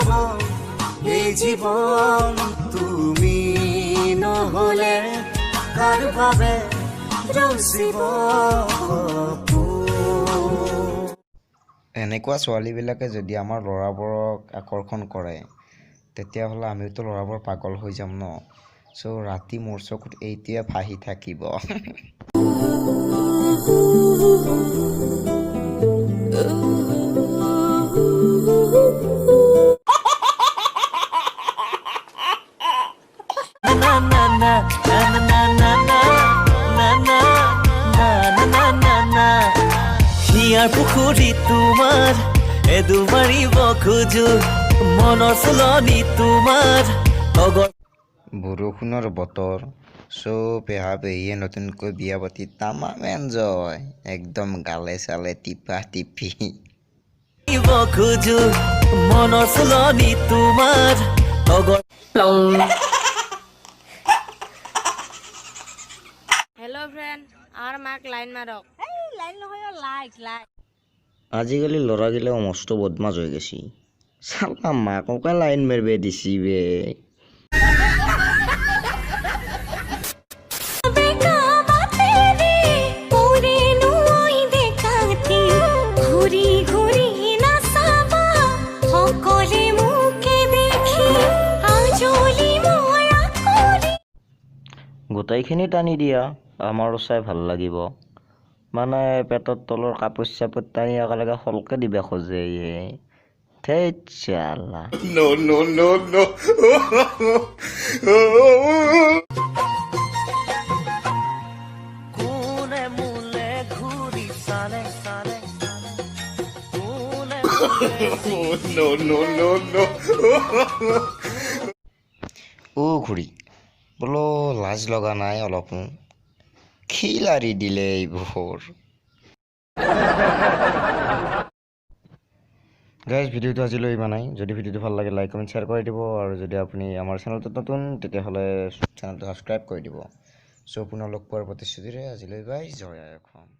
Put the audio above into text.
হব এই জীবন তুমি নহলে কাৰ বাবে ৰচিব এনেকুৱা ছোৱালীবিলাকে যদি আমাৰ ল'ৰাবোৰক আকৰ্ষণ কৰে তেতিয়াহ'লে আমিতো ল'ৰাবোৰ পাগল হৈ যাম ন চ' ৰাতি মোৰ চকুত এইটোৱে ভাহি থাকিব হিয়াৰ পুখুৰী তোমাৰ এদু মাৰিব খোজো মনৰ ফুলনি তোমাৰ বৰষুণৰ বতৰ চ' পেহা পেহীয়ে নতুনকৈ বিয়া পাতি তামাম এনজয় একদম গালে চালে টিপা টিপি খোজো মনৰ ফুলনি তোমাৰ हेलो फ्रेंड और मार्क लाइन मारक लाइन নহয় লাইক আজিকালি ল'ৰাগিলাও মস্ত বদমাছ হৈ গৈছি চালা মাককে লাইন মাৰিব দিছি বে গোটেইখিনি টানি দিয়া আমাৰো চাই ভাল লাগিব মানে পেটৰ তলৰ কাপোৰ চাপোৰ টানি একেলগে সলকে দিবা খোজে ধেইত চালা কোনে মোলে ঘূৰি চালে ঘূৰি বোলো লাজ লগা নাই অলপো খিলাৰি দিলে এইবোৰ গাইজ ভিডিঅ'টো আজিলৈ ইমানেই যদি ভিডিঅ'টো ভাল লাগে লাইক কমেণ্ট শ্বেয়াৰ কৰি দিব আৰু যদি আপুনি আমাৰ চেনেলটোত নতুন তেতিয়াহ'লে চেনেলটো ছাবস্ক্ৰাইব কৰি দিব চ' পুনৰ লগ পোৱাৰ প্ৰতিশ্ৰুতিৰে আজিলৈ বাই জয় আই অসম।